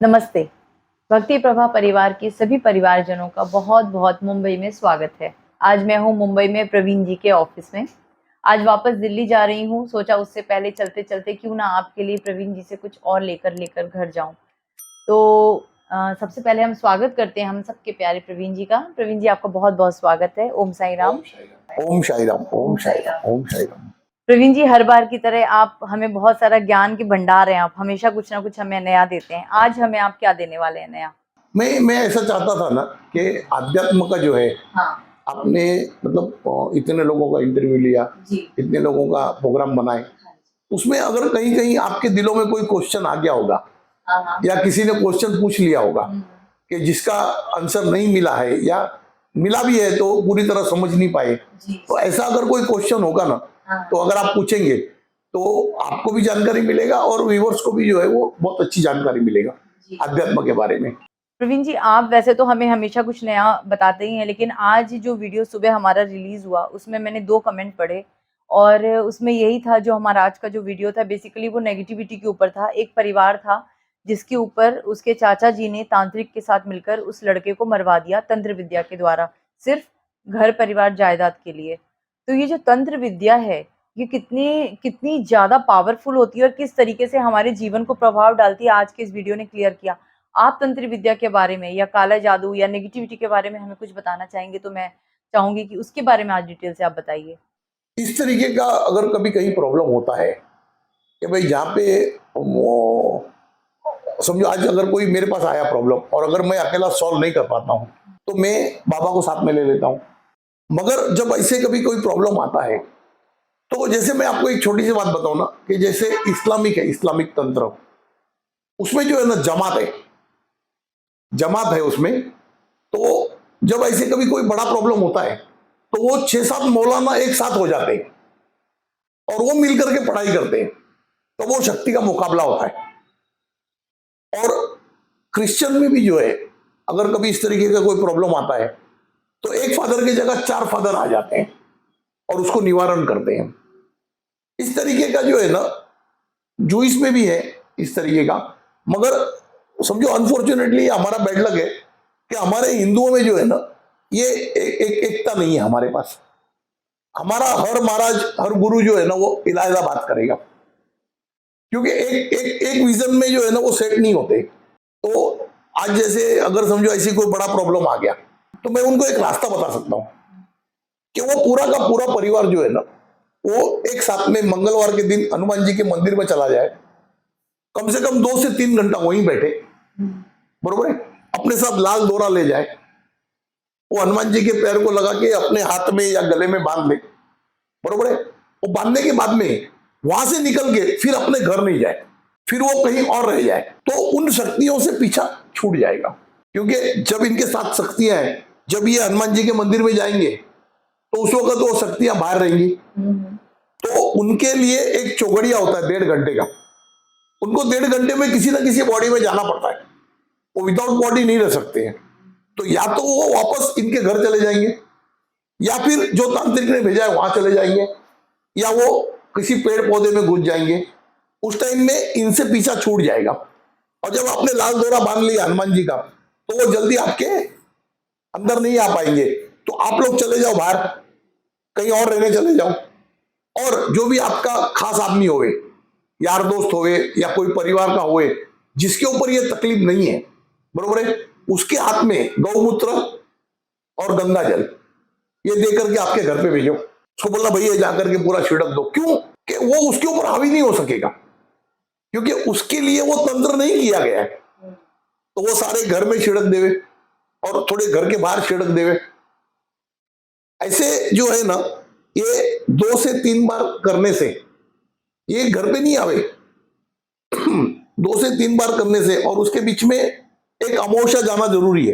नमस्ते। भक्ति प्रभा परिवार के सभी परिवारजनों का बहुत बहुत मुंबई में स्वागत है। आज मैं हूँ मुंबई में प्रवीण जी के ऑफिस में। आज वापस दिल्ली जा रही हूँ, सोचा उससे पहले चलते चलते क्यों ना आपके लिए प्रवीण जी से कुछ और लेकर घर जाऊँ। तो सबसे पहले हम स्वागत करते हैं हम सबके प्यारे प्रवीण जी का। प्रवीण जी, आपका बहुत बहुत स्वागत है। ओम साई राम। ओम साई राम। ओम साई राम। ओम साई राम। प्रवीण जी, हर बार की तरह आप हमें बहुत सारा ज्ञान के भंडार हैं। आप हमेशा कुछ ना कुछ हमें नया देते हैं। आज हमें आप क्या देने वाले हैं नया? मैं ऐसा चाहता था ना कि आध्यात्म का जो है, हाँ आपने मतलब इतने लोगों का इंटरव्यू लिया, जी। इतने लोगों का प्रोग्राम बनाए, उसमें अगर कहीं कहीं आपके दिलों में कोई क्वेश्चन आ गया होगा हाँ। या किसी ने क्वेश्चन पूछ लिया होगा कि जिसका आंसर नहीं मिला है या मिला भी है तो पूरी तरह समझ नहीं पाए, तो ऐसा अगर कोई क्वेश्चन होगा ना, तो अगर आप पूछेंगे तो आपको भी जानकारी मिलेगा और व्यूअर्स को भी जो है वो बहुत अच्छी जानकारी मिलेगा अध्यात्म के बारे में। प्रवीण जी, आप वैसे तो हमें हमेशा कुछ नया बताते ही हैं, लेकिन आज जो वीडियो सुबह हमारा रिलीज हुआ उसमें मैंने 2 कमेंट पढ़े और उसमें यही था। जो हमारा आज का जो वीडियो था बेसिकली वो नेगेटिविटी के ऊपर था। एक परिवार था जिसके ऊपर उसके चाचा जी ने तांत्रिक के साथ मिलकर उस लड़के को मरवा दिया तंत्र विद्या के द्वारा, सिर्फ घर परिवार जायदाद के लिए। तो ये जो तंत्र विद्या है, ये कितनी कितनी ज़्यादा पावरफुल होती है और किस तरीके से हमारे जीवन को प्रभाव डालती है, आज के इस वीडियो ने क्लियर किया। आप तंत्र विद्या के बारे में या काला जादू या नेगेटिविटी के बारे में हमें कुछ बताना चाहेंगे, तो मैं चाहूंगी कि उसके बारे में आज डिटेल से आप बताइए। इस तरीके का अगर कभी कहीं प्रॉब्लम होता है कि भाई जहाँ पे वो समझो आज अगर कोई मेरे पास आया प्रॉब्लम और अगर मैं अकेला सॉल्व नहीं कर पाता हूँ तो मैं बाबा को साथ में ले लेता हूँ। मगर जब ऐसे कभी कोई प्रॉब्लम आता है तो जैसे मैं आपको एक छोटी सी बात बताऊं ना कि जैसे इस्लामिक है, इस्लामिक तंत्र, उसमें जो है ना जमात है उसमें। तो जब ऐसे कभी कोई बड़ा प्रॉब्लम होता है तो वो 6-7 मौलाना एक साथ हो जाते हैं और वो मिलकर के पढ़ाई करते हैं, तो वो शक्ति का मुकाबला होता है। और क्रिश्चियन में भी जो है अगर कभी इस तरीके का कोई प्रॉब्लम आता है तो एक फादर की जगह 4 फादर आ जाते हैं और उसको निवारण करते हैं। इस तरीके का जो है ना जूइस में भी है इस तरीके का। मगर समझो अनफॉर्चुनेटली हमारा बैड लक है कि हमारे हिंदुओं में जो है ना ये एकता नहीं है हमारे पास। हमारा हर महाराज हर गुरु जो है ना वो इलाहिदा बात करेगा, क्योंकि एक विजन में जो है ना वो सेट नहीं होते। तो आज जैसे अगर समझो ऐसी कोई बड़ा प्रॉब्लम आ गया तो मैं उनको एक रास्ता बता सकता हूँ कि वो पूरा का पूरा परिवार जो है ना वो एक साथ में मंगलवार के दिन हनुमान जी के मंदिर में चला जाए, कम से कम 2 से 3 घंटा वहीं बैठे, बरोबर है, अपने साथ लाल डोरा ले जाए, वो हनुमान जी के पैर को लगा के अपने हाथ में या गले में बांध ले, बरोबर है। वो बांधने के बाद में वहां से निकल के फिर अपने घर नहीं जाए, फिर वो कहीं और रह जाए, तो उन शक्तियों से पीछा छूट जाएगा। क्योंकि जब इनके साथ शक्तियां हैं, जब ये हनुमान जी के मंदिर में जाएंगे तो उस वक्त वो शक्तियां बाहर रहेंगी। तो उनके लिए एक चौगड़िया होता है 1.5 घंटे का, उनको 1.5 घंटे में किसी ना किसी बॉडी में जाना पड़ता है, वो विदाउट बॉडी नहीं रह सकते हैं। तो या तो वो वापस इनके घर चले जाएंगे या फिर जो तांत्रिक ने भेजा है वहां चले जाएंगे या वो किसी पेड़ पौधे में घुस जाएंगे। उस टाइम में इनसे पीछा छूट जाएगा। और जब आपने लाल डोरा बांध लिया हनुमान जी का तो वो जल्दी आपके अंदर नहीं आ पाएंगे, तो आप लोग चले जाओ बाहर, कहीं और रहने चले जाओ। और जो भी आपका खास आदमी होवे, यार दोस्त होवे या कोई परिवार का होवे जिसके ऊपर ये तकलीफ नहीं है, बरोबर है, उसके हाथ में गौमूत्र और गंगा जल ये देकर के आपके घर पे भेजो। उसको बोलना भैया जाकर के पूरा छिड़क दो। क्यों? कि वो उसके ऊपर हावी नहीं हो सकेगा, क्योंकि उसके लिए वो तंत्र नहीं किया गया है। तो वो सारे घर में छिड़क देवे और थोड़े घर के बाहर छिड़क देवे। ऐसे जो है ना ये 2 से 3 बार करने से ये घर पे नहीं आवे। 2 से 3 बार करने से, और उसके बीच में एक अमावस्या जाना जरूरी है।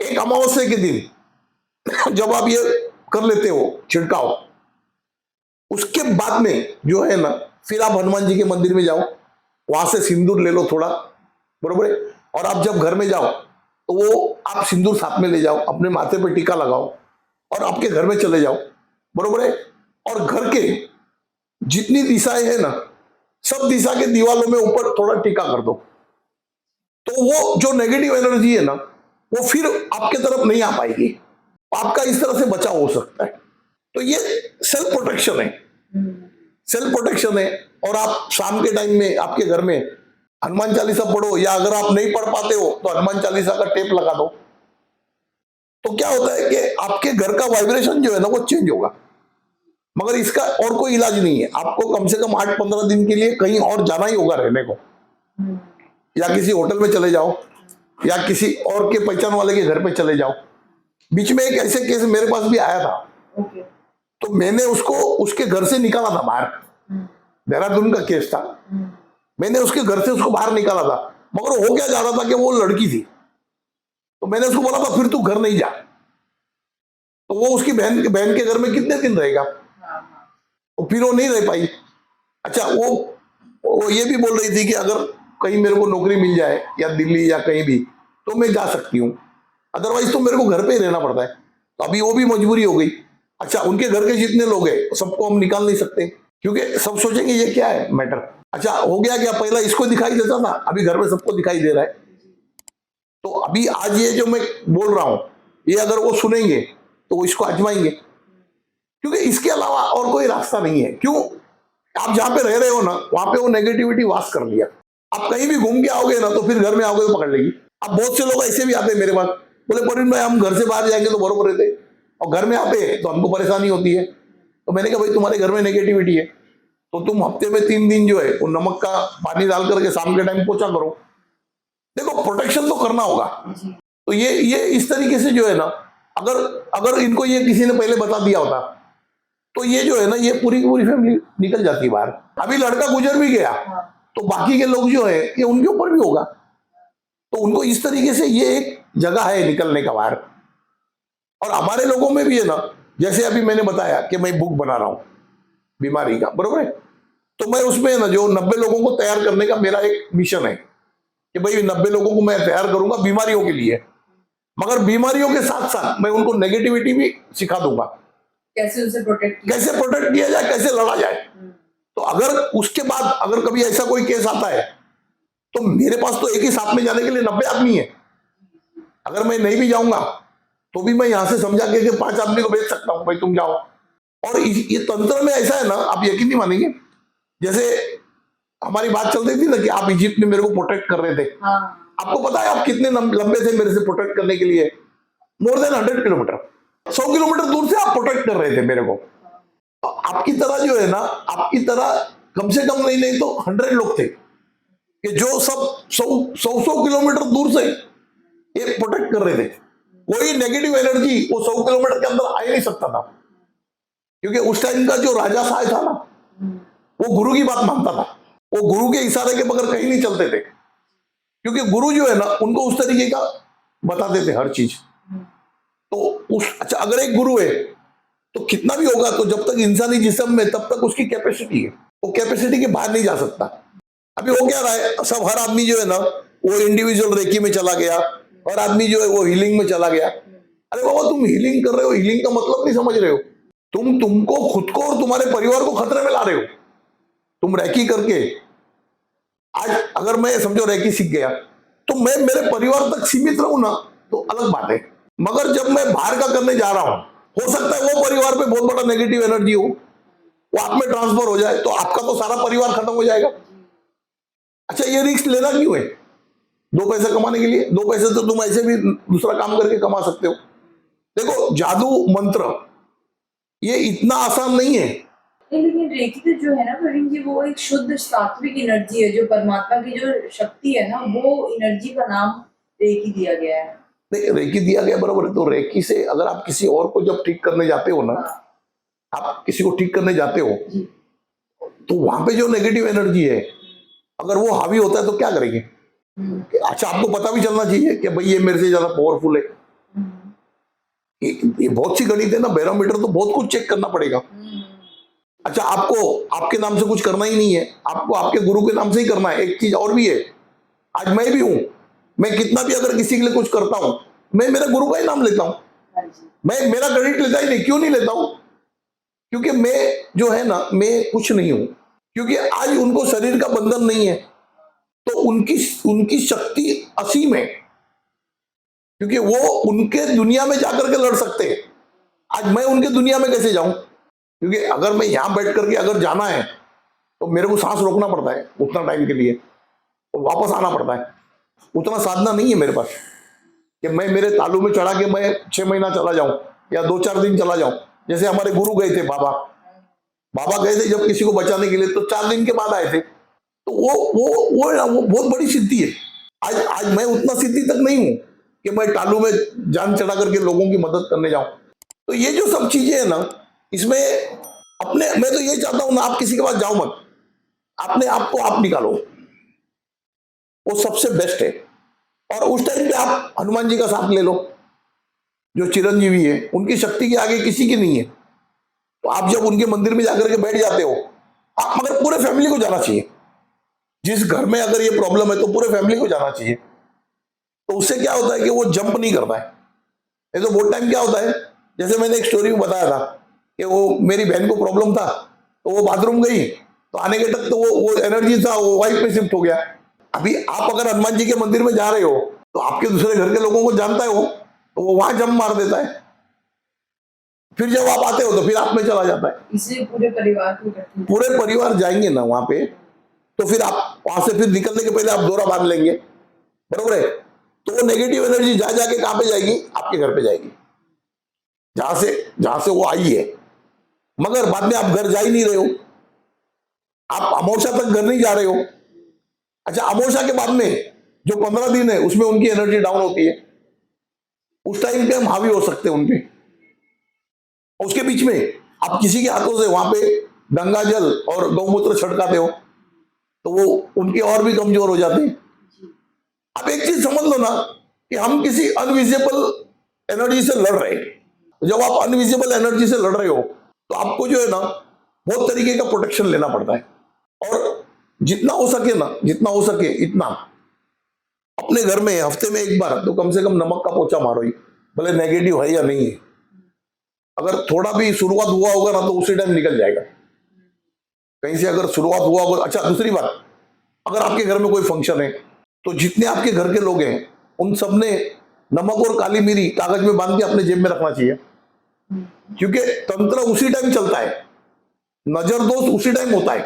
एक अमावस्या के दिन जब आप ये कर लेते हो छिड़काव, उसके बाद में जो है ना फिर आप हनुमान जी के मंदिर में जाओ, वहां से सिंदूर ले लो थोड़ा, बरोबर है। और आप जब घर में जाओ तो वो आप सिंदूर साथ में ले जाओ, अपने माथे पे टीका लगाओ और आपके घर में चले जाओ, बरोबर है। और घर के जितनी दिशाएं है ना सब दिशा के दीवालों में ऊपर थोड़ा टीका कर दो। तो वो जो नेगेटिव एनर्जी है ना, वो फिर आपके तरफ नहीं आ पाएगी, आपका इस तरह से बचाव हो सकता है। तो ये सेल्फ प्रोटेक्शन है, सेल्फ प्रोटेक्शन है। और आप शाम के टाइम में आपके घर में हनुमान चालीसा पढ़ो, या अगर आप नहीं पढ़ पाते हो तो हनुमान चालीसा का टेप लगा दो। तो क्या होता है कि आपके घर का वाइब्रेशन जो है ना वो चेंज होगा। मगर इसका और कोई इलाज नहीं है, आपको कम से कम 8-15 दिन के लिए कहीं और जाना ही होगा रहने को, या किसी होटल में चले जाओ, या किसी और के पहचान वाले के घर पे चले जाओ। बीच में एक ऐसे केस मेरे पास भी आया था, तो मैंने उसको उसके घर से निकाला था बाहर, देहरादून का केस था। मैंने उसके घर से उसको बाहर निकाला था, मगर हो क्या जा रहा था कि वो लड़की थी। तो मैंने उसको बोला था फिर तू घर नहीं जा। तो वो उसकी बहन के घर में कितने दिन रहेगा, तो फिर वो नहीं रह पाई। अच्छा, वो ये भी बोल रही थी कि अगर कहीं मेरे को नौकरी मिल जाए या दिल्ली या कहीं भी तो मैं जा सकती हूँ, अदरवाइज तो मेरे को घर पे ही रहना पड़ता है। तो अभी वो भी मजबूरी हो गई। अच्छा, उनके घर के जितने लोग हैं सबको हम निकाल नहीं सकते, क्योंकि सब सोचेंगे ये क्या है मैटर। अच्छा, हो गया क्या, पहला इसको दिखाई देता था, अभी घर में सबको दिखाई दे रहा है। तो अभी आज ये जो मैं बोल रहा हूं, ये अगर वो सुनेंगे तो वो इसको आजमाएंगे, क्योंकि इसके अलावा और कोई रास्ता नहीं है। क्यों, आप जहां पे रह रहे हो ना, वहां पे वो नेगेटिविटी वास कर लिया। आप कहीं भी घूम के आओगे ना, तो फिर घर में आओगे तो पकड़ लेगी। अब बहुत से लोग ऐसे भी आते हैं मेरे पास, बोले परवीन भाई हम घर से बाहर जाएंगे तो बरोबर रहते, और घर में आते हैं तो हमको परेशानी होती है। तो मैंने कहा भाई तुम्हारे घर में नेगेटिविटी है, तो तुम हफ्ते में 3 दिन जो है वो नमक का पानी डाल करके शाम के टाइम पोछा करो। देखो, प्रोटेक्शन तो करना होगा। तो ये इस तरीके से जो है ना, अगर इनको ये किसी ने पहले बता दिया होता तो ये जो है ना, ये पूरी की पूरी फैमिली निकल जाती बाहर। अभी लड़का गुजर भी गया तो बाकी के लोग जो है ये उनके ऊपर भी होगा। तो उनको इस तरीके से ये एक जगह है निकलने का बाहर। और हमारे लोगों में भी है ना, जैसे अभी मैंने बताया कि मैं बुक बना रहा हूं बीमारी का, बरोबर है, तो मैं उसमें ना जो 90 लोगों को तैयार करने का मेरा एक मिशन है कि भाई 90 लोगों को मैं तैयार करूंगा बीमारियों के लिए। मगर बीमारियों के साथ साथ मैं उनको नेगेटिविटी भी सिखा दूंगा, कैसे उसे प्रोटेक्ट किया जाए, कैसे लड़ा जाए। तो अगर उसके बाद अगर कभी ऐसा कोई केस आता है तो मेरे पास तो एक ही साथ में जाने के लिए 90 आदमी है। अगर मैं नहीं भी जाऊंगा तो भी मैं यहां से समझा के 5 आदमी को भेज सकता हूं, भाई तुम जाओ। और ये तंत्र में ऐसा है ना, आप यकीन नहीं मानेंगे, जैसे हमारी बात चल रही थी ना कि आप इजिप्ट में मेरे को प्रोटेक्ट कर रहे थे। आपको पता है आप कितने लंबे थे मेरे से प्रोटेक्ट करने के लिए? मोर देन 100 किलोमीटर, 100 किलोमीटर दूर से आप प्रोटेक्ट कर रहे थे मेरे को। आपकी तरह जो है ना, आपकी तरह कम से कम नहीं तो 100 लोग थे कि जो सब 100 किलोमीटर दूर से ये प्रोटेक्ट कर रहे थे। कोई नेगेटिव एनर्जी वो 100 किलोमीटर के अंदर आ ही नहीं सकता था, क्योंकि उस टाइम का जो राजा साहब था ना, वो गुरु की बात मानता था। वो गुरु के इशारे के बगैर कहीं नहीं चलते थे, क्योंकि गुरु जो है ना उनको उस तरीके का बताते थे हर चीज। तो अच्छा, अगर एक गुरु है तो कितना भी होगा, तो जब तक इंसानी जिस्म में तब तक उसकी कैपेसिटी है, वो कैपेसिटी के बाहर नहीं जा सकता। अभी हो क्या रहा है, सब हर आदमी जो है ना वो इंडिविजुअल रेकी में चला गया, और आदमी जो है वो हीलिंग में चला गया। अरे बाबा, तुम हीलिंग कर रहे हो, हीलिंग का मतलब नहीं समझ रहे हो। तुमको खुद को और तुम्हारे परिवार को खतरे में ला रहे हो। तुम रेकी करके आज अगर मैं समझो रेकी सीख गया तो मैं मेरे परिवार तक सीमित रहूं ना, तो अलग बात है। मगर जब मैं बाहर का करने जा रहा हूं, हो सकता है वो परिवार पे बहुत बड़ा नेगेटिव एनर्जी हो, वो आप में ट्रांसफर हो जाए, तो आपका तो सारा परिवार खत्म हो जाएगा। अच्छा, ये रिस्क लेना क्यों है? 2 पैसे कमाने के लिए। 2 पैसे तो तुम ऐसे भी दूसरा काम करके कमा सकते हो। देखो, जादू मंत्र ये इतना आसान नहीं है। लेकिन रेकी तो जो है ना प्रवीण जी, वो एक शुद्ध सात्विक एनर्जी है, जो परमात्मा की जो शक्ति है ना, वो एनर्जी का नाम रेकी दिया गया है। नहीं, रेकी दिया गया बराबर है। तो रेकी से अगर आप किसी और को जब ठीक करने जाते हो ना, आप किसी को ठीक करने जाते हो तो वहां पे जो नेगेटिव एनर्जी है, अगर वो हावी होता है तो क्या करेंगे? अच्छा, आपको पता भी चलना चाहिए कि भाई ये मेरे से ज्यादा पावरफुल है। ये बहुत सी गणित है ना, बैरोमीटर तो बहुत कुछ चेक करना पड़ेगा। अच्छा, आपको आपके नाम से कुछ करना ही नहीं है, आपको आपके गुरु के नाम से ही करना है। एक चीज और भी है, आज मैं भी हूं, मैं कितना भी अगर किसी के लिए कुछ करता हूं, मैं मेरे गुरु का ही नाम लेता हूं। मैं मेरा क्रेडिट लेता ही नहीं। क्यों नहीं लेता हूं? क्योंकि मैं जो है ना, मैं कुछ नहीं हूं। क्योंकि आज उनको शरीर का बंधन नहीं है, तो उनकी उनकी शक्ति असीम है, क्योंकि वो उनके दुनिया में जाकर के लड़ सकते हैं। आज मैं उनके दुनिया में कैसे जाऊं? क्योंकि अगर मैं यहां बैठ करके अगर जाना है तो मेरे को सांस रोकना पड़ता है उतना टाइम के लिए, तो वापस आना पड़ता है। उतना साधना नहीं है मेरे पास कि मैं मेरे तालू में चढ़ा के मैं 6 महीना चला जाऊं या 2-4 दिन चला जाऊं। जैसे हमारे गुरु गए थे, बाबा गए थे जब किसी को बचाने के लिए, तो 4 दिन के बाद आए थे। तो वो बहुत बड़ी सिद्धि है। आज मैं उतना सिद्धि तक नहीं हूं कि मैं टालू में जान चढ़ा करके लोगों की मदद करने जाऊं। तो ये जो सब चीजें है ना, इसमें मैं तो ये चाहता हूं ना, आप किसी के पास जाओ मत, अपने आप को आप निकालो, वो सबसे बेस्ट है। और उस टाइम पे आप हनुमान जी का साथ ले लो, जो चिरंजीवी है, उनकी शक्ति के आगे किसी की नहीं है। तो आप जब उनके मंदिर में जाकर के बैठ जाते हो, आप मगर पूरे फैमिली को जाना चाहिए। जिस घर में अगर ये प्रॉब्लम है तो पूरे फैमिली को जाना चाहिए। तो उससे क्या होता है कि वो जंप नहीं करता है। नहीं तो बहुत टाइम क्या होता है, जैसे मैंने एक स्टोरी में बताया था कि वो मेरी बहन को प्रॉब्लम था, तो वो बाथरूम गई, तो आने के तक तो वो एनर्जी था वो वाइफ पे शिफ्ट हो गया। अभी आप अगर हनुमान जी के मंदिर में जा रहे हो तो आपके दूसरे घर के लोगों को जानता है वो, तो वो वहां जंप मार देता है। फिर जब आप आते हो तो फिर आप में चला जाता है। इसलिए पूरे परिवार जाएंगे ना वहां पे, तो फिर आप वहां से फिर निकलने के पहले आप दौरा बांध लेंगे, बरोबर है। तो वो नेगेटिव एनर्जी जा जाके कहां पे जाएगी? आपके घर पे जाएगी, जहां से वो आई है। मगर बाद में आप घर जा ही नहीं रहे हो, आप अमावस्या तक घर नहीं जा रहे हो। अच्छा, अमावस्या के बाद में जो 15 दिन है उसमें उनकी एनर्जी डाउन होती है, उस टाइम पे हम हावी हो सकते हैं उनपे। उसके बीच में आप किसी के हाथों से वहां पे गंगा जल और गौमूत्र छिड़काते हो तो वो उनके और भी कमजोर हो जाते हैं। आप एक चीज समझ लो ना कि हम किसी अनविजिबल एनर्जी से लड़ रहे हैं। जब आप अनविजिबल एनर्जी से लड़ रहे हो तो आपको जो है ना बहुत तरीके का प्रोटेक्शन लेना पड़ता है। और जितना हो सके इतना अपने घर में हफ्ते में एक बार तो कम से कम नमक का पोछा मारो ही, भले नेगेटिव है या नहीं है। अगर थोड़ा भी शुरुआत हुआ होगा ना तो उसी टाइम निकल जाएगा। कहीं से अगर शुरुआत हुआ होगा। अच्छा, दूसरी बात, अगर आपके घर में कोई फंक्शन है तो जितने आपके घर के लोग हैं उन सब ने नमक और काली मिरी कागज में बांध के अपने जेब में रखना चाहिए, क्योंकि तंत्र उसी टाइम चलता है, नजर दोष उसी टाइम होता है।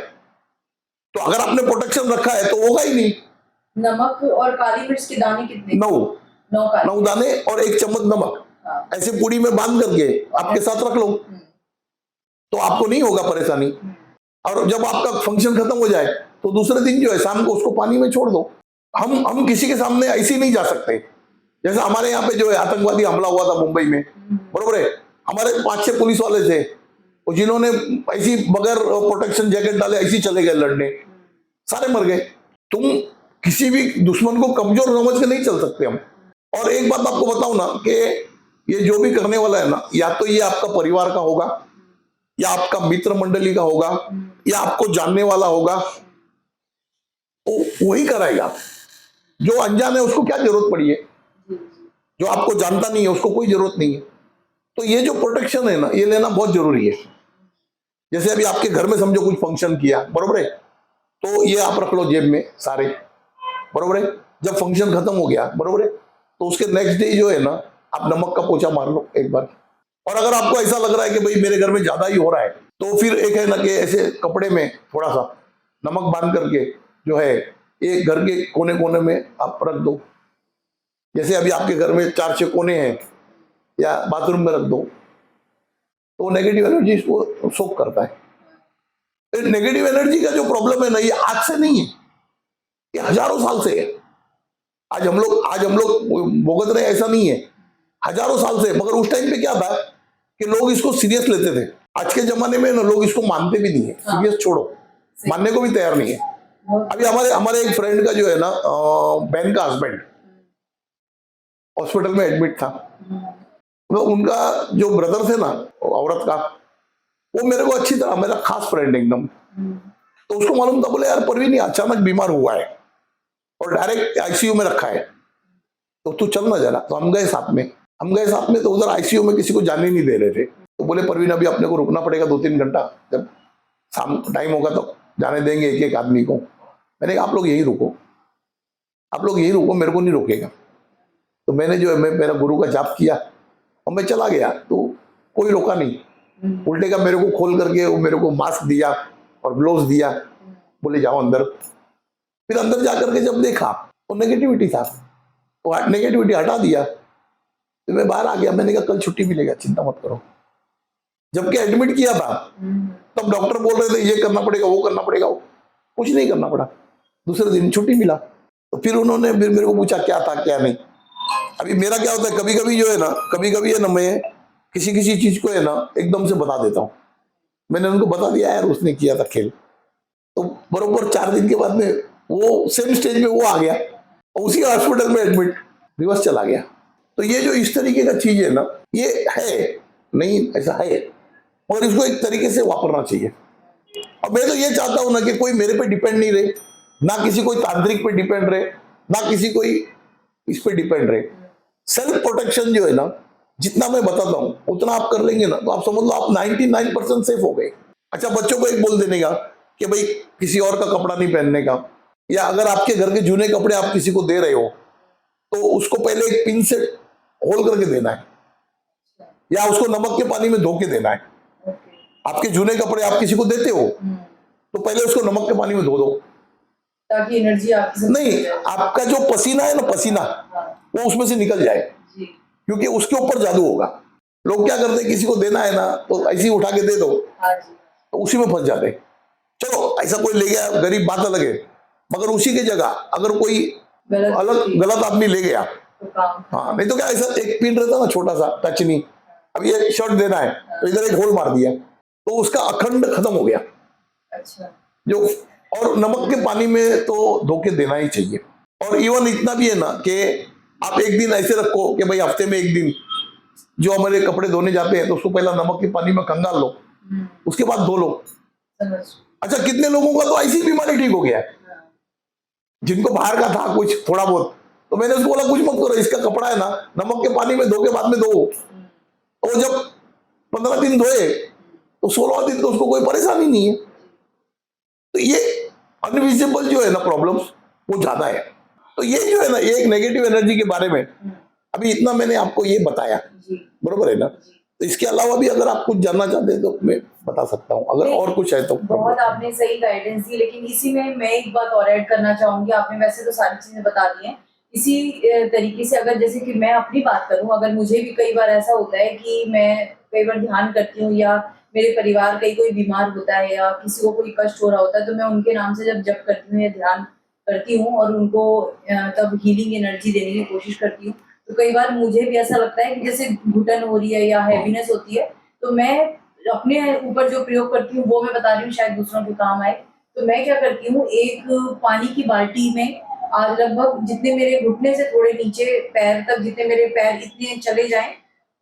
तो अगर आपने प्रोटेक्शन रखा है तो होगा ही नहीं। नमक और काली मिर्च के दाने कितने? 9 दाने और 1 चम्मच नमक, ऐसे पूड़ी में बांध करके आपके साथ रख लो, तो आपको नहीं होगा परेशानी। और जब आपका फंक्शन खत्म हो जाए तो दूसरे दिन जो है शाम को उसको पानी में छोड़ दो। हम किसी के सामने ऐसे नहीं जा सकते। जैसा हमारे यहाँ पे जो है आतंकवादी हमला हुआ था मुंबई में, बरोबर है, हमारे 5-6 पुलिस वाले थे जिन्होंने ऐसी बगैर प्रोटेक्शन जैकेट डाले ऐसे चले गए लड़ने, सारे मर गए। तुम किसी भी दुश्मन को कमजोर समझ के नहीं चल सकते हम। और एक बात आपको बताऊं ना कि ये जो भी करने वाला है ना, या तो ये आपका परिवार का होगा, या आपका मित्र मंडली का होगा, या आपको जानने वाला होगा, तो वही कराएगा। जो अनजान है उसको क्या जरूरत पड़ी है, जो आपको जानता नहीं है उसको कोई जरूरत नहीं है। तो ये जो प्रोटेक्शन है ना, ये लेना बहुत जरूरी है। जैसे अभी आपके घर में समझो कुछ फंक्शन किया, बरोबर है, तो ये आप रख लो जेब में सारे, बरोबर है। जब फंक्शन खत्म हो गया, बरोबर है, तो उसके नेक्स्ट डे जो है ना आप नमक का पोछा मार लो एक बार। और अगर आपको ऐसा लग रहा है कि भाई मेरे घर में ज्यादा ही हो रहा है, तो फिर एक है ना कि ऐसे कपड़े में थोड़ा सा नमक बांध करके जो है एक घर के कोने कोने में आप रख दो। जैसे अभी आपके घर में 4-6 कोने हैं, या बाथरूम में रख दो, तो नेगेटिव एनर्जी इसको सोक करता है। नेगेटिव एनर्जी का जो प्रॉब्लम है ना, ये आज से नहीं है, ये हजारों साल से है। आज हम लोग भुगत रहे, ऐसा नहीं है, हजारों साल से। मगर उस टाइम पे क्या था कि लोग इसको सीरियस लेते थे। आज के जमाने में ना लोग इसको मानते भी नहीं है, सीरियस छोड़ो, मानने को भी तैयार नहीं है। अभी हमारे एक फ्रेंड का जो है ना बहन का हस्बैंड हॉस्पिटल में एडमिट था, तो उनका जो ब्रदर थे ना औरत का, वो मेरे को अच्छी तरह, मेरा खास फ्रेंड एकदम, तो उसको मालूम था, बोले यार परवीन अचानक बीमार हुआ है और डायरेक्ट आईसीयू में रखा है, तो तू चल ना जरा। तो हम गए साथ में, तो उधर आईसीयू में किसी को जाने नहीं दे रहे थे। तो बोले परवीन अभी अपने को रुकना पड़ेगा 2-3 घंटा, जब शाम टाइम होगा तो जाने देंगे एक एक आदमी को। मैंने कहा आप लोग यही रुको। आप लोग यही रोको, मेरे को नहीं रोकेगा। तो मैंने जो है मैं मेरा गुरु का जाप किया और मैं चला गया, तो कोई रोका नहीं। उल्टे का मेरे को खोल करके वो मेरे को मास्क दिया और ग्लोव्स दिया, बोले जाओ अंदर। फिर अंदर जाकर के जब देखा तो नेगेटिविटी था, तो नेगेटिविटी हटा दिया, तो मैं बाहर आ गया। मैंने कहा कल छुट्टी मिलेगा, चिंता मत करो। जबकि एडमिट किया था तब डॉक्टर बोल रहे थे ये करना पड़ेगा, वो करना पड़ेगा, कुछ नहीं करना पड़ा। दूसरे दिन छुट्टी मिला। तो फिर उन्होंने फिर मेरे को पूछा क्या था क्या नहीं। अभी मेरा क्या होता है, कभी कभी जो है ना, कभी कभी है ना, मैं किसी किसी चीज को है ना एकदम से बता देता हूँ। मैंने उनको बता दिया यार उसने किया था खेल, तो बरोबर 4 दिन के बाद में वो सेम स्टेज में वो आ गया और उसी हॉस्पिटल में एडमिट रिवर्स चला गया। तो ये जो इस तरीके का चीज है ना, ये है नहीं, ऐसा है, और इसको एक तरीके से वापरना चाहिए। और मैं तो ये चाहता हूं ना कि कोई मेरे पे डिपेंड नहीं रहे, ना किसी कोई तांत्रिक पे डिपेंड रहे, ना किसी कोई इस पे डिपेंड रहे। सेल्फ प्रोटेक्शन जो है ना, जितना मैं बताता हूँ उतना आप कर लेंगे ना, तो आप समझ लो आप 99% सेफ हो गए। अच्छा, बच्चों को एक बोल देने का कि भाई किसी और का कपड़ा नहीं पहनने का, या अगर आपके घर के जूने कपड़े आप किसी को दे रहे हो तो उसको पहले एक पिन से होल करके देना है, या उसको नमक के पानी में धो के देना है। आपके जूने कपड़े आप किसी को देते हो तो पहले उसको नमक के पानी में धो दो, ताकि एनर्जी आपकी नहीं, आपका जो पसीना है ना, पसीना वो उसमें से निकल जाए, क्योंकि उसके ऊपर जादू होगा। लोग क्या करते हैं, किसी को देना है ना तो ऐसे ही उठा के दे दो, तो उसी में फंस जाते। चलो ऐसा कोई ले गया गरीब, बात अलग है, मगर उसी की जगह अगर कोई गलत आदमी ले गया, हाँ, नहीं तो क्या, ऐसा एक पिन रहता ना छोटा सा टचनी, अब ये शर्ट देना है तो इधर एक होल मार दिया तो उसका अखंड खत्म हो गया। अच्छा। जो और नमक के पानी में तो धो के देना ही चाहिए। और इवन इतना भी है ना कि आप एक दिन ऐसे रखो कि भाई हफ्ते में एक दिन जो हमारे कपड़े धोने जाते हैं तो उसको पहला नमक के पानी में खंगाल लो, उसके बाद धो लो। अच्छा, कितने लोगों का तो ऐसी बीमारी ठीक हो गया है, जिनको बाहर का था कुछ थोड़ा बहुत, तो मैंने उसको बोला कुछ मत करो, इसका कपड़ा है ना नमक के पानी में धो के बाद में धो। और जब 15 दिन धोए तो 16वां दिन तो उसको कोई परेशानी नहीं है। तो ये अनविजिबल जो है ना प्रॉब्लम्स वो ज्यादा है। तो ये जो है ना, ये एक नेगेटिव एनर्जी के बारे में अभी इतना मैंने आपको ये बताया, बरोबर है ना। तो इसके अलावा भी अगर आप कुछ जानना चाहते हैं तो मैं बता सकता हूँ, अगर और कुछ है तो। बहुत आपने सही गाइडेंस दी, लेकिन इसी में मैं एक बात और ऐड करना चाहूंगी। आपने वैसे तो सारी चीजें बता दी हैं, इसी तरीके से अगर जैसे कि मैं अपनी बात करूं, अगर मुझे भी कई बार ऐसा होता है कि मैं कई बार ध्यान करती हूँ, या मेरे परिवार का कोई बीमार होता है या किसी को कोई कष्ट हो रहा होता है, तो मैं उनके नाम से जब जप करती हूँ या ध्यान करती हूँ और उनको तब हीलिंग एनर्जी देने की कोशिश करती हूँ, तो कई बार मुझे भी ऐसा लगता है कि जैसे घुटन हो रही है या हैवीनेस होती है, तो मैं अपने ऊपर जो प्रयोग करती हूँ वो मैं बता रही हूँ, शायद दूसरों के काम आए। तो मैं क्या करती हूँ, एक पानी की बाल्टी में लगभग जितने मेरे घुटने से थोड़े नीचे पैर तक, जितने मेरे पैर इतने चले जाएं,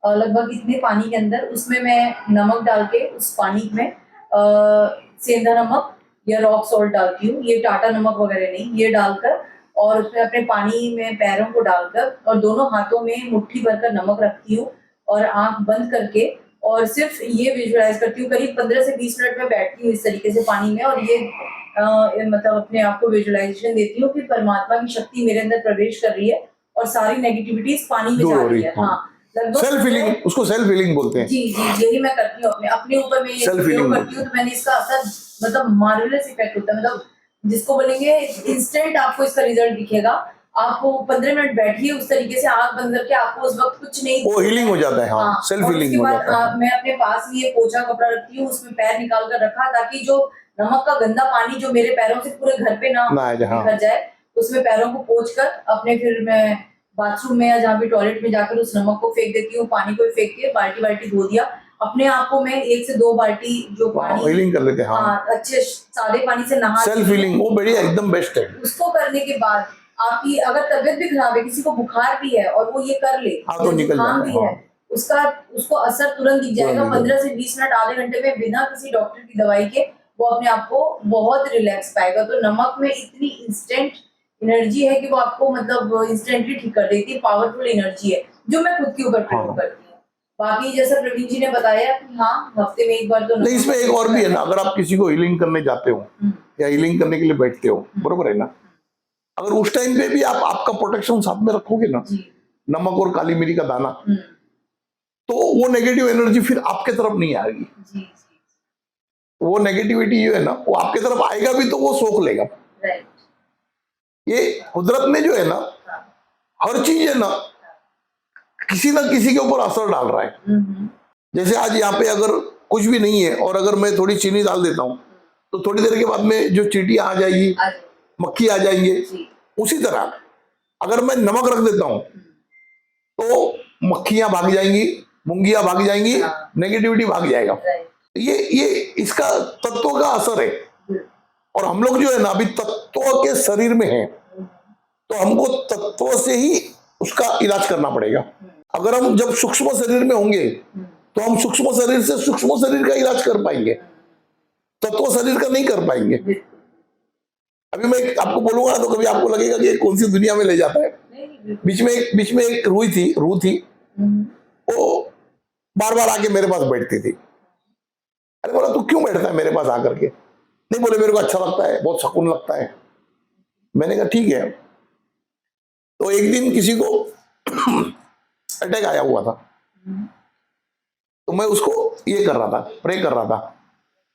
लगभग इतने पानी के अंदर, उसमें मैं नमक डाल के उस पानी में सेंधा नमक या रॉक सॉल्ट डालती हूँ, ये टाटा नमक वगैरह नहीं, ये डालकर और उसमें अपने पानी में पैरों को डालकर और दोनों हाथों में मुट्ठी भरकर नमक रखती हूँ और आंख बंद करके, और सिर्फ ये विजुअलाइज करती हूँ। करीब 15 से 20 मिनट में बैठती हूँ इस तरीके से पानी में, और ये मतलब अपने आप को विजुअलाइजेशन देती हूँ कि परमात्मा की शक्ति मेरे अंदर प्रवेश कर रही है और सारी नेगेटिविटी इस पानी में जा रही है। हाँ, सेल्फ हीलिंग, उसको सेल्फ हीलिंग बोलते हैं। जी जी, यही मैं करती हूँ अपने ऊपर में ये प्रयोग करती हूँ। तो मैंने इसका असर मतलब मार्वेलस इफेक्ट होता है, मतलब जिसको बोलेंगे इंस्टेंट आपको इसका रिजल्ट दिखेगा। आपको 15 मिनट बैठिए उस तरीके से आंख बंद करके, आपको उस वक्त कुछ नहीं, वो हीलिंग हो जाता है। हाँ, सेल्फ हीलिंग हो जाता है। मैं अपने पास ही ये पोछा कपड़ा रखती हूँ, उसमें पैर निकाल कर रखा, ताकि जो नमक का गंदा पानी जो मेरे पैरों से पूरे घर पे ना निकल जाए, उसमें पैरों को पोंछ कर अपने फिर मैं बाथरूम में या जहाँ भी टॉयलेट में जाकर उस नमक को फेंक देती हूँ। पानी को फेंक के बाल्टी बाल्टी धो दिया अपने आप को, मैं 1 से 2 बाल्टी जो पानी हीलिंग कर लेते हैं। हाँ, अच्छे सादे पानी से नहा, सेल्फ हीलिंग वो बढ़िया, एकदम बेस्ट है। उसको करने के बाद आपकी अगर तबियत भी खराब है, किसी को बुखार भी है और वो ये कर ले, तो निकल जाता भी है, उसको असर तुरंत दिख जाएगा। 15 से 20 मिनट, आधे घंटे में, बिना किसी डॉक्टर की दवाई के वो अपने आप को बहुत रिलैक्स पाएगा। तो नमक में इतनी इंस्टेंट एनर्जी है कि वो आपको मतलब इंस्टेंटली ठीक कर देती है। पावरफुल एनर्जी है जो मैं खुद के ऊपर प्रयोग करती हूँ। बाकी जैसा प्रवीण जी ने बताया कि हाँ, हफ्ते में एक बार तो नहीं। इसमें एक और भी है ना, अगर आप किसी को हीलिंग करने जाते हो या हीलिंग करने के लिए बैठते हो, बरोबर है ना, अगर उस टाइम पे भी आप आपका प्रोटेक्शन साथ में रखोगे ना, नमक और काली मिरी का दाना, तो वो नेगेटिव एनर्जी फिर आपके तरफ नहीं आएगी। वो नेगेटिविटी जो है ना, वो आपके तरफ आएगा भी तो वो सोख लेगा। ये कुदरत में जो है ना, हर चीज है ना किसी ना किसी के ऊपर असर डाल रहा है। जैसे आज यहाँ पे अगर कुछ भी नहीं है और अगर मैं थोड़ी चीनी डाल देता हूँ, तो थोड़ी देर के बाद में जो चींटियां आ जाएगी, मक्खी आ जाएंगे। उसी तरह अगर मैं नमक रख देता हूँ तो मक्खियां भाग जाएंगी, मुंगियां भाग जाएंगी, नेगेटिविटी भाग जाएगा। ये इसका तत्व का असर है। और हम लोग जो है ना अभी तत्व के शरीर में हैं, तो हमको तत्व से ही उसका इलाज करना पड़ेगा। अगर हम जब सूक्ष्म शरीर में होंगे तो हम सूक्ष्म शरीर से सूक्ष्म शरीर का इलाज कर पाएंगे, तत्व शरीर का नहीं कर पाएंगे। अभी मैं आपको बोलूंगा तो कभी आपको लगेगा कि कौन सी दुनिया में ले जाता है। बीच में एक रूह थी, वो बार बार आके मेरे पास बैठती थी। अरे बोला तू क्यों बैठता है मेरे पास आकर के? नहीं, बोले मेरे को अच्छा लगता है, बहुत सुकून लगता है। मैंने कहा ठीक है। तो एक दिन किसी को अटैक आया हुआ था, तो मैं उसको ये कर रहा था, प्रे कर रहा था।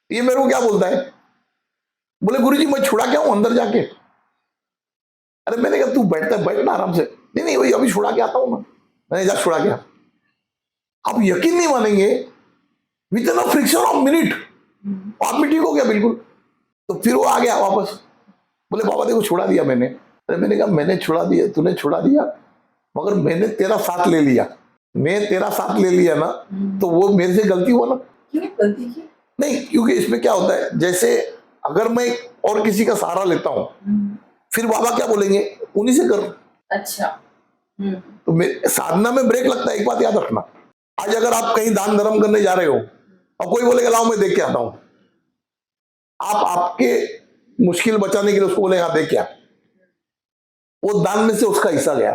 ये मेरे को क्या बोलता है, बोले गुरुजी मैं छुड़ा क्या हूं अंदर जाके। अरे मैंने कहा तू बैठना आराम से। नहीं वही अभी छुड़ा के आता हूं ना। मैंने जा छुड़ा गया। आप यकीन नहीं मानेंगे, with in a friction of minute आप में ठीक हो गया बिल्कुल। तो फिर वो आ गया वापस, बोले बाबा देखो छुड़ा दिया मैंने। अरे मैंने कहा मैंने छुड़ा दिया, तूने छुड़ा दिया, मगर मैंने तेरा साथ ले लिया। मैं तेरा साथ ले लिया ना, तो वो मेरे से गलती हुआ ना। क्यों गलती की? नहीं, क्योंकि इसमें क्या होता है, जैसे अगर मैं और किसी का सहारा लेता हूँ, फिर बाबा क्या बोलेंगे, उन्हीं से कर। अच्छा। तो साधना में ब्रेक लगता है, एक बात याद रखना। आज अगर आप कहीं दान धर्म करने जा रहे हो और कोई बोलेगा लाओ मैं देख के आता हूं, आप आपके मुश्किल बचाने के लिए उसको बोलेगा देख क्या, वो दान में से उसका हिस्सा गया।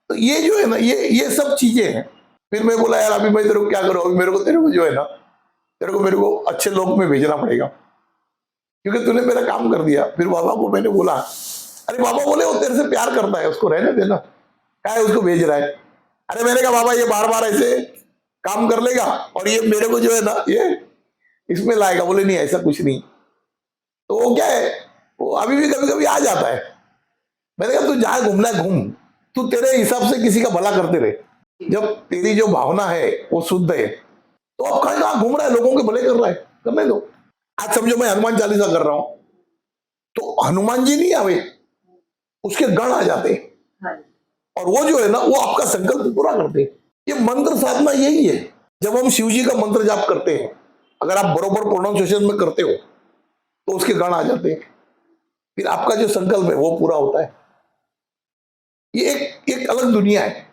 तो ये जो है ना, ये सब चीजें हैं। फिर मैं बोला यार अभी मैं तेरे को क्या करूं, अभी तेरे को जो है ना, मेरे को अच्छे लोग में भेजना पड़ेगा, क्योंकि तूने मेरा काम कर दिया। फिर बाबा को मैंने बोला, अरे बाबा बोले वो तेरे से प्यार करता है, उसको रहने देना, क्या है उसको भेज रहा है। अरे मैंने कहा बाबा ये बार बार ऐसे काम कर लेगा और ये मेरे को जो है ना ये इसमें लाएगा। बोले नहीं ऐसा कुछ नहीं। तो वो क्या है, वो अभी भी कभी कभी आ जाता है। मैंने कहा तू जहां घूमना है घूम, तू तेरे हिसाब से किसी का भला करते रहे। जब तेरी जो भावना है वो शुद्ध है, तो अब कहाँ घूम रहा है, लोगों के भले कर रहा है, करने दो। आज समझो मैं हनुमान चालीसा कर रहा हूं, तो हनुमान जी नहीं आवे, उसके गण आ जाते और वो जो है ना वो आपका संकल्प पूरा करते। ये मंत्र साधना यही है। जब हम शिव जी का मंत्र जाप करते हैं, अगर आप बरोबर प्रोनाउंसिएशन में करते हो तो उसके गण आ जाते हैं, फिर आपका जो संकल्प है वो पूरा होता है। ये एक अलग दुनिया है।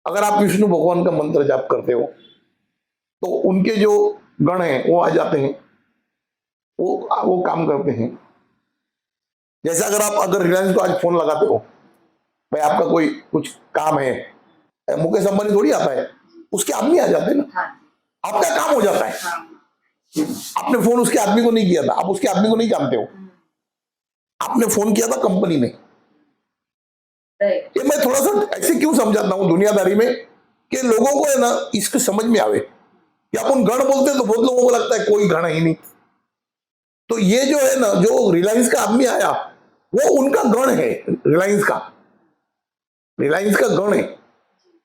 अगर आप विष्णु भगवान का मंत्र जाप करते हो तो उनके जो गण हैं वो आ जाते हैं, वो काम करते हैं। जैसे अगर रिलायंस को आज फोन लगाते हो, भाई आपका कोई कुछ काम है, मुकेश अंबानी थोड़ी आता है, उसके आदमी आ जाते हैं ना, आपका काम हो जाता है। आपने फोन उसके आदमी को नहीं किया था, आप उसके आदमी को नहीं जानते हो, आपने फोन किया था कंपनी में। ये मैं थोड़ा सा ऐसे क्यों समझाता हूं दुनियादारी में, कि लोगों को है ना इसको समझ में आवे कि अपन गण बोलते हैं तो बहुत लोगों को लगता है कोई गण ही नहीं। तो ये जो है ना, जो रिलायंस का आदमी आया वो उनका गण है, रिलायंस का गण है।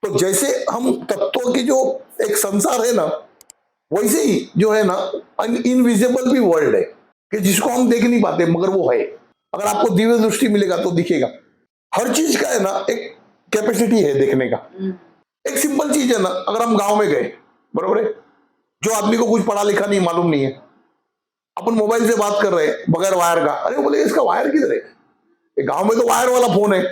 तो जैसे हम तत्वों की जो एक संसार है ना, वैसे ही जो है ना इनविजिबल भी वर्ल्ड है, कि जिसको हम देख नहीं पाते मगर वो है। अगर आपको दिव्य दृष्टि मिलेगा तो दिखेगा। हर चीज का है ना एक कैपेसिटी है देखने का। एक सिंपल चीज है ना, अगर हम गांव में गए, बरोबर है, जो आदमी को कुछ पढ़ा लिखा नहीं मालूम नहीं है, अपन मोबाइल से बात कर रहे हैं बगैर वायर का, अरे बोले इसका वायर किधर है, गांव में तो वायर वाला फोन है।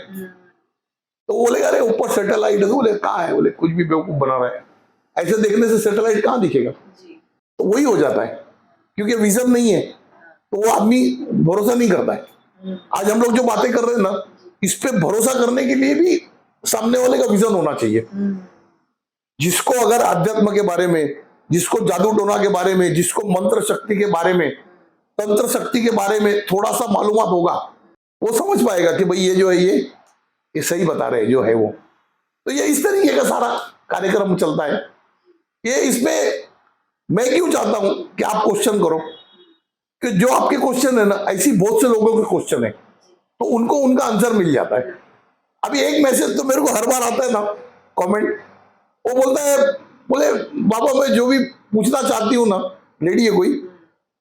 तो बोले अरे ऊपर सैटेलाइट है, तो बोले कहाँ है, बोले कुछ भी बेवकूफ बना रहा है, ऐसे देखने से सैटेलाइट कहाँ दिखेगा। तो वही हो जाता है, क्योंकि विजन नहीं है तो वो आदमी भरोसा नहीं करता है। आज हम लोग जो बातें कर रहे हैं ना, इस पे भरोसा करने के लिए भी सामने वाले का विजन होना चाहिए। जिसको अगर अध्यात्म के बारे में, जिसको जादू टोना के बारे में, जिसको मंत्र शक्ति के बारे में, तंत्र शक्ति के बारे में थोड़ा सा मालूमात होगा, वो समझ पाएगा कि भाई ये जो है ये सही बता रहे हैं जो है वो। तो ये इस तरीके का सारा कार्यक्रम चलता है। ये इसमें मैं क्यों चाहता हूं कि आप क्वेश्चन करो, कि जो आपके क्वेश्चन है ना, ऐसी बहुत से लोगों के क्वेश्चन है, तो उनको उनका आंसर मिल जाता है। अभी एक मैसेज तो मेरे को हर बार आता है ना, कमेंट, वो बोलता है, बोले बाबा मैं जो भी पूछना चाहती हूँ ना, लेडी है कोई,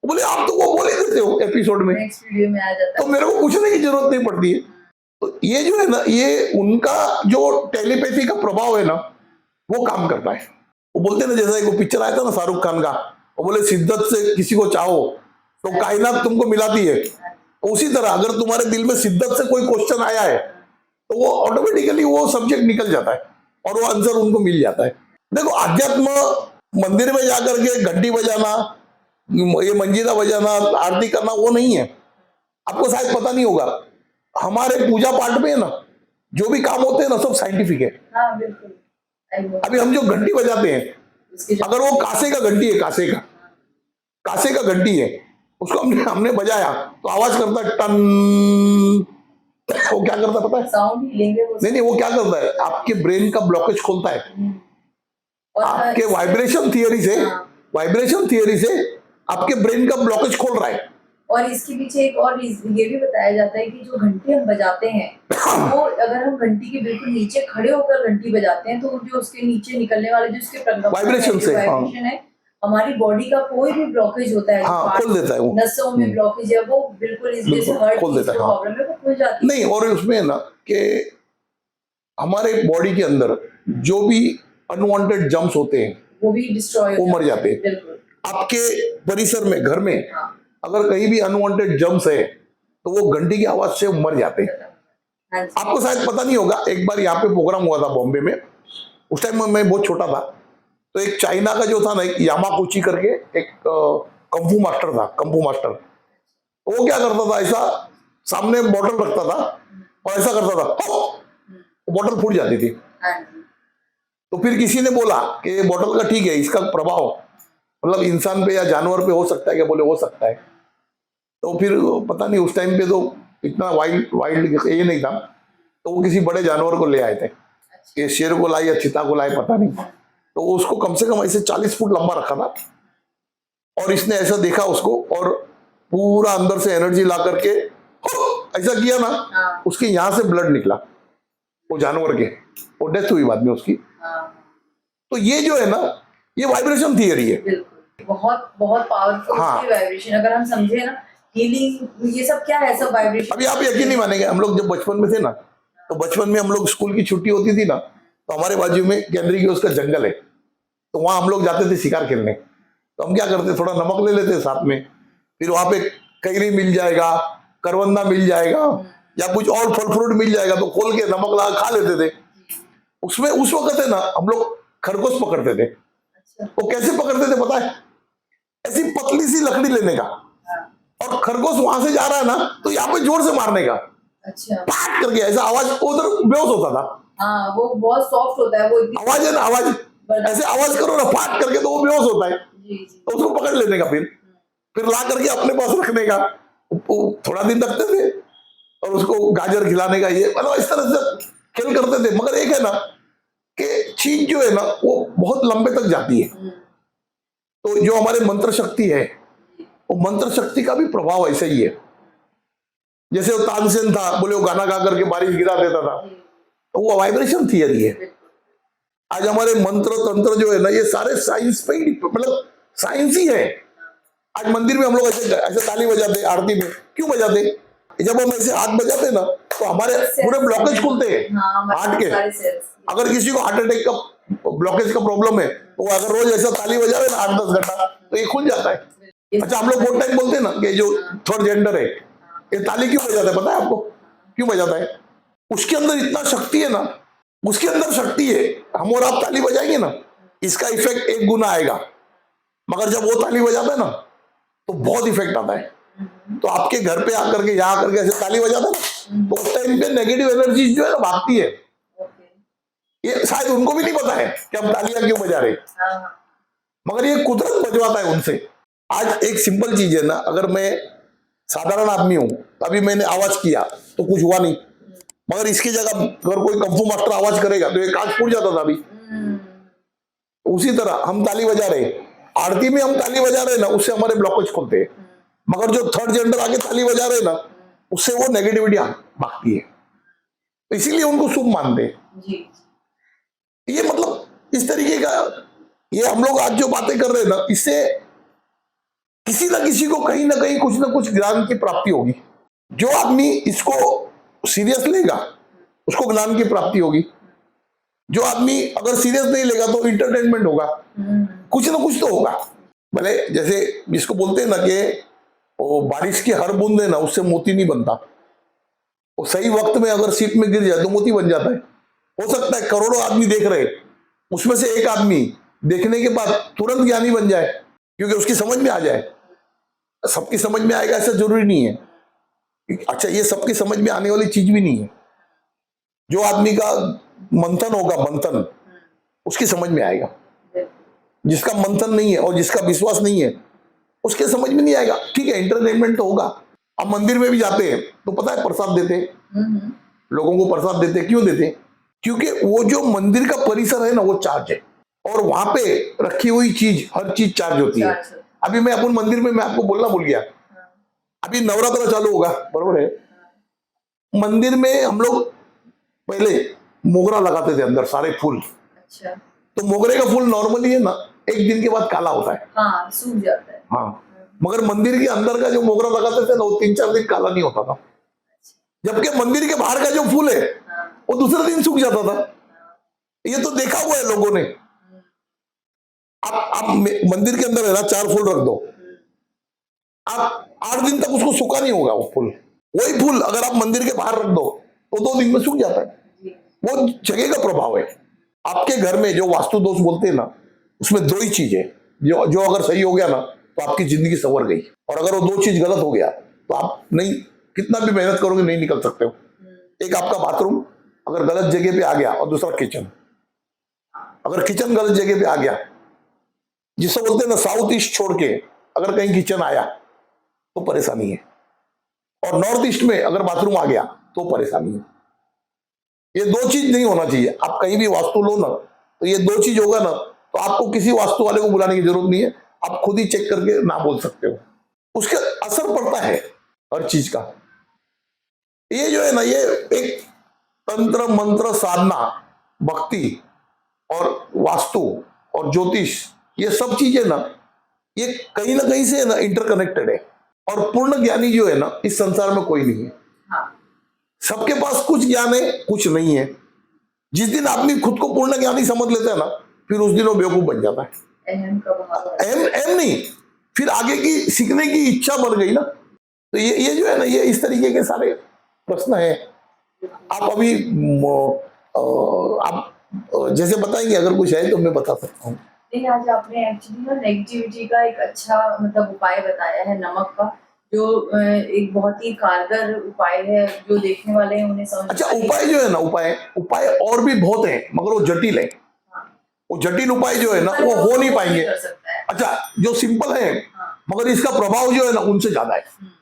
बोले आप तो वो बोल ही देते हो एपिसोड में, नेक्स्ट वीडियो में आ जाता है, तो मेरे को पूछने की जरूरत नहीं पड़ती है। तो ये जो है ना, ये उनका जो टेलीपैथी का प्रभाव है ना, वो काम करता है। वो बोलते हैं ना, जैसा एक वो पिक्चर आया था ना शाहरुख खान का, वो बोले शिद्दत से किसी को चाहो तो कायनात तुमको मिलाती है। तो उसी तरह अगर तुम्हारे दिल में शिद्दत से कोई क्वेश्चन आया है, तो वो ऑटोमेटिकली वो सब्जेक्ट निकल जाता है और वो आंसर उनको मिल जाता है। देखो, अध्यात्म मंदिर में जाकर के घंटी बजाना, ये मंजीरा बजाना, आरती करना वो नहीं है। आपको शायद पता नहीं होगा, हमारे पूजा पाठ में ना जो भी काम होते हैं ना, सब साइंटिफिक है। हाँ बिल्कुल। अभी हम जो घंटी बजाते हैं, अगर वो कांसे का घंटी है, कांसे का घंटी है, उसको हमने बजाया तो आवाज करता है टन। वो क्या करता है पता है? साउंड हीलिंग है वो। नहीं, वो क्या करता है, आपके ब्रेन का ब्लॉकेज खोलता है। और आपके वाइब्रेशन थियरी से आपके ब्रेन का ब्लॉकेज खोल रहा है। और इसके पीछे एक और ये भी बताया जाता है कि जो घंटी हम बजाते हैं, वो अगर हम घंटी के बिल्कुल नीचे खड़े होकर घंटी बजाते हैं, तो जो उसके नीचे निकलने वाले जो उसके वाइब्रेशन से वाइब्रेशन है, हमारी बॉडी का कोई भी ब्लॉकेज होता है, खोल देता है वो। नसों में ब्लॉकेज है, वो बिल्कुल इस जैसे हार्ट खोल देता है, प्रॉब्लम है, वो खुल जाती है। नहीं, और उसमें ना कि हमारे बॉडी के अंदर जो भी अनवांटेड जम्स होते हैं, वो भी डिस्ट्रॉय, वो मर जाते हैं। आपके परिसर में, घर में अगर कहीं भी अनवांटेड जम्स है, तो वो घंटी की आवाज से मर जाते हैं। आपको शायद पता नहीं होगा, एक बार यहाँ पे प्रोग्राम हुआ था बॉम्बे में, उस टाइम मैं बहुत छोटा था, तो एक चाइना का जो था ना, एक यामाकुची करके एक कंफू मास्टर, वो क्या करता था, ऐसा सामने बॉटल रखता था और ऐसा करता था, बॉटल फूट जाती थी। तो फिर किसी ने बोला कि बॉटल का ठीक है, इसका प्रभाव मतलब इंसान पे या जानवर पे हो सकता है क्या? बोले हो सकता है। तो फिर पता नहीं, उस टाइम पे तो इतना वाइल्ड ये नहीं था, तो वो किसी बड़े जानवर को ले आए थे, कि शेर को लाए या चीता को लाए पता नहीं, तो उसको कम से कम ऐसे 40 फुट लंबा रखा था, और इसने ऐसा देखा उसको, और पूरा अंदर से एनर्जी ला करके ऐसा किया ना, उसके यहाँ से ब्लड निकला, वो जानवर के, वो डेथ हुई बाद में उसकी। तो ये जो है ना, ये वाइब्रेशन थियरी है, बहुत बहुत पावरफुल वाइब्रेशन। अगर हम समझे ना, हीलिंग ये सब क्या है, सब वाइब्रेशन। अभी आप यकीन नहीं मानेंगे, हम लोग जब बचपन में थे ना, तो बचपन में हम लोग स्कूल की छुट्टी होती थी ना, तो हमारे बाजू में केंद्रीय की उसका जंगल है, तो वहां हम लोग जाते थे शिकार खेलने। तो हम क्या करते, थोड़ा नमक ले लेते साथ में, फिर वहां पे कैरी मिल जाएगा, करवंदा मिल जाएगा, या कुछ और फल फ्रूट मिल जाएगा, तो खोल के नमक लगा खा लेते थे। उसमें उस वक्त है ना, हम लोग खरगोश पकड़ते थे। तो कैसे पकड़ते थे पता है? ऐसी पतली सी लकड़ी लेने का, और खरगोश वहां से जा रहा है ना, तो यहाँ पे जोर से मारने का, पाट करके ऐसा आवाज, उधर बेहोश होता था। हाँ, वो बहुत सॉफ्ट होता है, वो आवाज है ना, आवाज ऐसे आवाज करो ना, फाट करके, तो वो बेहोश होता है। तो उसको पकड़ लेने का, फिर ला करके अपने पास रखने का, थोड़ा दिन रखते थे, और उसको गाजर खिलाने का, ये मतलब इस तरह से खेल करते थे। मगर एक है ना कि चीज जो है ना, वो बहुत लंबे तक जाती है। तो जो हमारे मंत्र शक्ति है, वो मंत्र शक्ति का भी प्रभाव ऐसा ही है। जैसे वो तानसेन था, बोले वो गाना गा करके बारिश गिरा देता था, तो वो वाइब्रेशन थियरी है। आज हमारे मंत्र तंत्र जो है ना, ये सारे साइंस पे ही, मतलब साइंस ही है। आज मंदिर में हम लोग ऐसे ताली बजाते, आरती में क्यों बजाते? जब हम ऐसे हाथ बजाते ना, तो हमारे पूरे ब्लॉकेज खुलते हैं हार्ट के। अगर किसी को हार्ट अटैक का ब्लॉकेज का प्रॉब्लम है, तो अगर रोज ऐसा ताली बजावे ना 8-10 घंटा, तो ये खुल जाता है। अच्छा, हम लोग बहुत टाइम बोलते हैं ना कि जो थर्ड जेंडर है, ये ताली क्यों बजाता है? पता है आपको क्यों बजाता है? उसके अंदर इतना शक्ति है ना, उसके अंदर शक्ति है। हम और आप ताली बजाएंगे ना, इसका इफेक्ट 1 गुना आएगा, मगर जब वो ताली बजाता है ना, तो बहुत इफेक्ट आता है। तो आपके घर पे आकर के, यहाँ आकर के ऐसे ताली बजाता है ना, तो उस टाइम पे नेगेटिव एनर्जी जो है ना, भागती है। ये शायद उनको भी नहीं पता है कि हम तालियां क्यों बजा रहे, मगर ये कुदरत बजवाता है उनसे। आज एक सिंपल चीज है ना, अगर मैं साधारण आदमी हूं, अभी मैंने आवाज किया तो कुछ हुआ नहीं, मगर इसकी जगह अगर कोई कंफू मास्टर आवाज करेगा तो ये कांच फूट जाता था अभी। उसी तरह हम ताली बजा रहे, आरती में हम ताली बजा रहे ना, उससे हमारे ब्लॉकेज खुलते हैं, मगर जो थर्ड जेंडर आके ताली बजा रहे ना, उससे वो नेगेटिविटी भागती है, तो इसीलिए उनको शुभ मानते हैं। ये मतलब इस तरीके का, ये हम लोग आज जो बातें कर रहे हैं ना, इससे किसी ना किसी को कहीं ना कहीं कुछ ना कुछ ज्ञान की प्राप्ति होगी। जो आदमी इसको सीरियस लेगा उसको ज्ञान की प्राप्ति होगी, जो आदमी अगर सीरियस नहीं लेगा तो इंटरटेनमेंट होगा, कुछ ना कुछ तो होगा। भले जैसे जिसको बोलते हैं ना कि वो बारिश की हर बूंद है ना, उससे मोती नहीं बनता, वो सही वक्त में अगर सीप में गिर जाए तो मोती बन जाता है। हो सकता है करोड़ों आदमी देख रहे, उसमें से एक आदमी देखने के बाद तुरंत ज्ञानी बन जाए, क्योंकि उसकी समझ में आ जाए। सबकी समझ में आएगा ऐसा जरूरी नहीं है। अच्छा, ये सबकी समझ में आने वाली चीज भी नहीं है। जो आदमी का मंथन होगा, मंथन, उसकी समझ में आएगा। जिसका मंथन नहीं है और जिसका विश्वास नहीं है, उसके समझ में नहीं आएगा। ठीक है, एंटरटेनमेंट तो होगा। अब मंदिर में भी जाते हैं तो पता है प्रसाद देते हैं, लोगों को प्रसाद देते हैं। क्यों देते हैं? क्योंकि वो जो मंदिर का परिसर है ना, वो चार्ज है, और वहां पे रखी हुई चीज, हर चीज चार्ज होती है। अभी मैं अपन मंदिर में, मैं आपको बोलना भूल गया, अभी नवरात्र चालू होगा, बरोबर है? मंदिर में हम लोग पहले मोगरा लगाते थे अंदर, सारे फूल। अच्छा। तो मोगरे का फूल नॉर्मली है ना, एक दिन के बाद काला होता है, हाँ, सूख जाता है। हाँ, मगर मंदिर के अंदर का जो मोगरा लगाते थे ना, वो 3-4 दिन काला नहीं होता था। जबकि मंदिर के बाहर का जो फूल है वो दूसरे दिन सूख जाता था। ये तो देखा हुआ है लोगों ने। आप मंदिर के अंदर है ना, 4 फूल रख दो, आप 8 दिन तक उसको सूखा नहीं होगा वो फूल। वही फूल अगर आप मंदिर के बाहर रख दो तो 2 दिन में सूख जाता है। वो जगह का प्रभाव है। आपके घर में जो वास्तु दोष बोलते हैं ना, उसमें 2 ही चीज है, जो अगर सही हो गया ना तो आपकी जिंदगी संवर गई, और अगर वो 2 चीज गलत हो गया तो आप नहीं, कितना भी मेहनत करोगे नहीं निकल सकते हो। एक आपका बाथरूम अगर गलत जगह पे आ गया, और दूसरा किचन। अगर किचन गलत जगह पे आ गया, जिससे बोलते हैं ना साउथ ईस्ट छोड़ के अगर कहीं किचन आया तो परेशानी है, और नॉर्थ ईस्ट में अगर बाथरूम आ गया तो परेशानी है। ये 2 चीज नहीं होना चाहिए। आप कहीं भी वास्तु लो ना, तो ये 2 चीज होगा ना, तो आपको किसी वास्तु वाले को बुलाने की जरूरत नहीं है, आप खुद ही चेक करके ना बोल सकते हो। उसके असर पड़ता है हर चीज का। ये जो है ना, ये एक तंत्र मंत्र साधना, भक्ति और वास्तु और ज्योतिष, ये सब चीजें ना, ये कहीं ना कहीं से ना इंटरकनेक्टेड है। और पूर्ण ज्ञानी जो है ना, इस संसार में कोई नहीं है। सबके पास कुछ ज्ञान है, कुछ नहीं है। जिस दिन आदमी खुद को पूर्ण ज्ञानी समझ लेता है ना, फिर उस दिन वो बेवकूफ बन जाता है। अहम नहीं, फिर आगे की सीखने की इच्छा बढ़ गई ना। तो ये जो है ना, ये इस तरीके के सारे प्रश्न है। आप अभी आप जैसे बताएंगे, अगर कुछ है तो मैं बता सकता हूँ। नहीं, आज आपने एक्चुअली ना नेगेटिविटी का एक अच्छा मतलब उपाय बताया है, नमक का, जो एक बहुत ही कारगर उपाय है, जो देखने वाले हैं उन्हें समझ। अच्छा, उपाय जो है ना, उपाय और भी बहुत है, मगर वो जटिल है। वो जटिल उपाय जो है ना, वो हो नहीं पाएंगे। अच्छा, जो सिंपल है, मगर इसका प्रभाव जो है ना, उनसे ज्यादा है।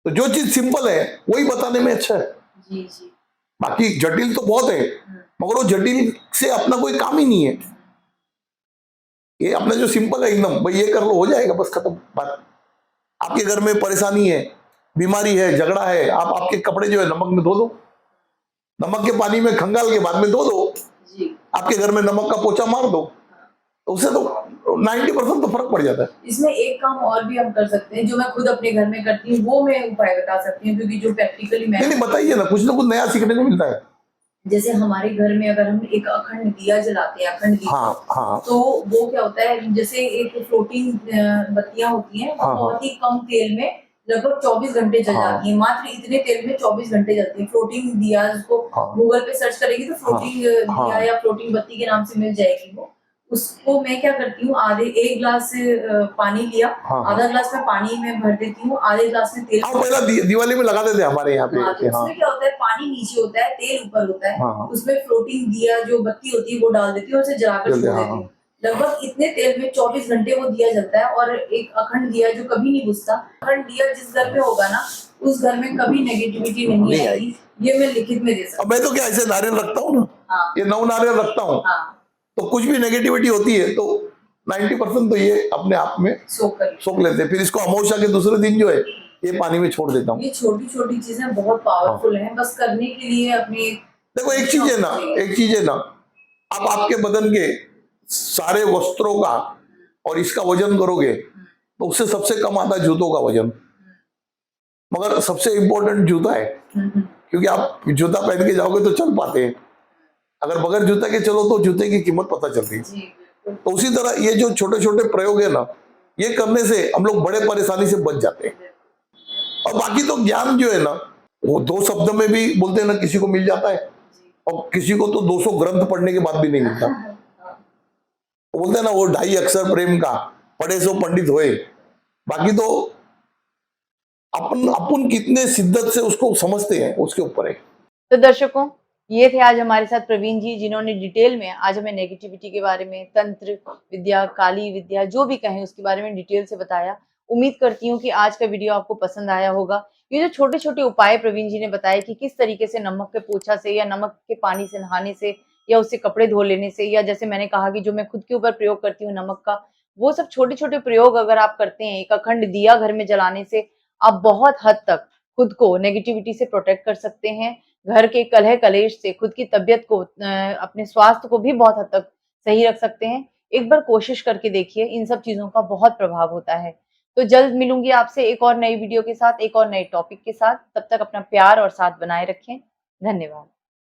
तो जो चीज सिंपल है वही बताने में अच्छा है। जी जी। बाकी जटिल तो बहुत है, मगर वो जटिल से अपना कोई काम ही नहीं है। ये अपना जो सिंपल है एकदम, भाई ये कर लो, हो जाएगा, बस खत्म बात। आपके घर में परेशानी है, बीमारी है, झगड़ा है, आप आपके कपड़े जो है नमक में धो दो, नमक के पानी में खंगाल के बाद में धो दो जी। आपके घर में नमक का पोछा मार दो, तो उससे तो 90% तो फर्क पड़ जाता है। इसमें एक काम और भी हम कर सकते हैं, जो मैं खुद अपने घर में करती हूँ, वो मैं उपाय बता सकती हूँ, क्योंकि जो प्रैक्टिकली मैं नहीं बताइए ना कुछ नया सीखने को मिलता है। जैसे हमारे घर में अगर हम एक अखंड दिया जलाते हैं, अखंड दिया, हाँ। तो वो क्या होता है, जैसे एक फ्लोटिंग बत्तियां होती हैं, बहुत ही कम तेल में लगभग 24 घंटे जल जाती है। मात्र इतने तेल में 24 घंटे जलती है। फ्लोटिंग दिया, उसको गूगल पे सर्च करेगी तो फ्लोटिंग दिया या फ्लोटिंग बत्ती के नाम से मिल जाएगी वो। उसको मैं क्या करती हूँ, आधे 1 गिलास पानी लिया, आधा गिलास में पानी में भर देती हूँ, आधे गिलास में तेल। पहला दिवाली में लगाते थे हमारे यहाँ पे। उसमें क्या होता है, पानी नीचे होता है, तेल ऊपर होता है, उसमें फ्लोटिंग दिया जो बत्ती होती है वो डाल देती हूँ, उसे जलाकर छोड़ देती हूँ। लगभग इतने तेल में 24 घंटे वो दिया जलता है, और एक अखंड दिया जो कभी नहीं बुझता। अखंड दिया जिस घर में होगा ना, उस घर में कभी नेगेटिविटी नहीं आएगी, ये मैं लिखित में दे सकती हूँ। मैं तो क्या ऐसे नारियल रखता हूँ ना, हाँ। ये 9 नारियल रखता हूँ, हाँ। तो कुछ भी नेगेटिविटी होती है तो 90% तो ये अपने आप में सोख लेते हैं। फिर इसको अमावस्या के दूसरे दिन जो है ये पानी में छोड़ देता हूँ। ये छोटी छोटी चीजें बहुत पावरफुल हैं, बस करने के लिए अपनी देखो एक चीज है ना, आप आपके बदन के सारे वस्त्रों का और इसका वजन करोगे तो उससे सबसे कम आता है जूतों का वजन, मगर सबसे इंपॉर्टेंट जूता है, क्योंकि आप जूता पहन के जाओगे तो चल पाते हैं, अगर बगैर जूता के चलो तो जूते की कीमत पता चलती है। तो उसी तरह ये जो छोटे छोटे प्रयोग है ना, ये करने से हम लोग बड़े परेशानी से बच जाते हैं। और बाकी तो ज्ञान जो है ना, वो 2 शब्द में भी बोलते हैं ना, किसी को मिल जाता है और किसी को तो 200 ग्रंथ पढ़ने के बाद भी नहीं मिलता। बोलते हैं ना वो 2.5 अक्षर प्रेम का, पढ़े सो पंडित होए। बाकी तो अपन कितने शिद्दत से उसको समझते हैं उसके ऊपर है। तो दर्शकों, ये थे आज हमारे साथ प्रवीण जी, जिन्होंने डिटेल में आज हमें नेगेटिविटी के बारे में, तंत्र विद्या, काली विद्या, जो भी कहें उसके बारे में डिटेल से बताया। उम्मीद करती हूँ कि आज का वीडियो आपको पसंद आया होगा। ये जो छोटे छोटे उपाय प्रवीण जी ने बताए कि किस तरीके से नमक के पोछा से या नमक के पानी से नहाने से या उससे कपड़े धो लेने से, या जैसे मैंने कहा कि जो मैं खुद के ऊपर प्रयोग करती हूँ नमक का, वो सब छोटे छोटे प्रयोग अगर आप करते हैं, एक अखंड दिया घर में जलाने से आप बहुत हद तक खुद को नेगेटिविटी से प्रोटेक्ट कर सकते हैं। घर के कलह कलेश से खुद की तबीयत को, अपने स्वास्थ्य को भी बहुत हद तक सही रख सकते हैं। एक बार कोशिश करके देखिए, इन सब चीज़ों का बहुत प्रभाव होता है। तो जल्द मिलूँगी आपसे एक और नई वीडियो के साथ, एक और नए टॉपिक के साथ। तब तक अपना प्यार और साथ बनाए रखें। धन्यवाद।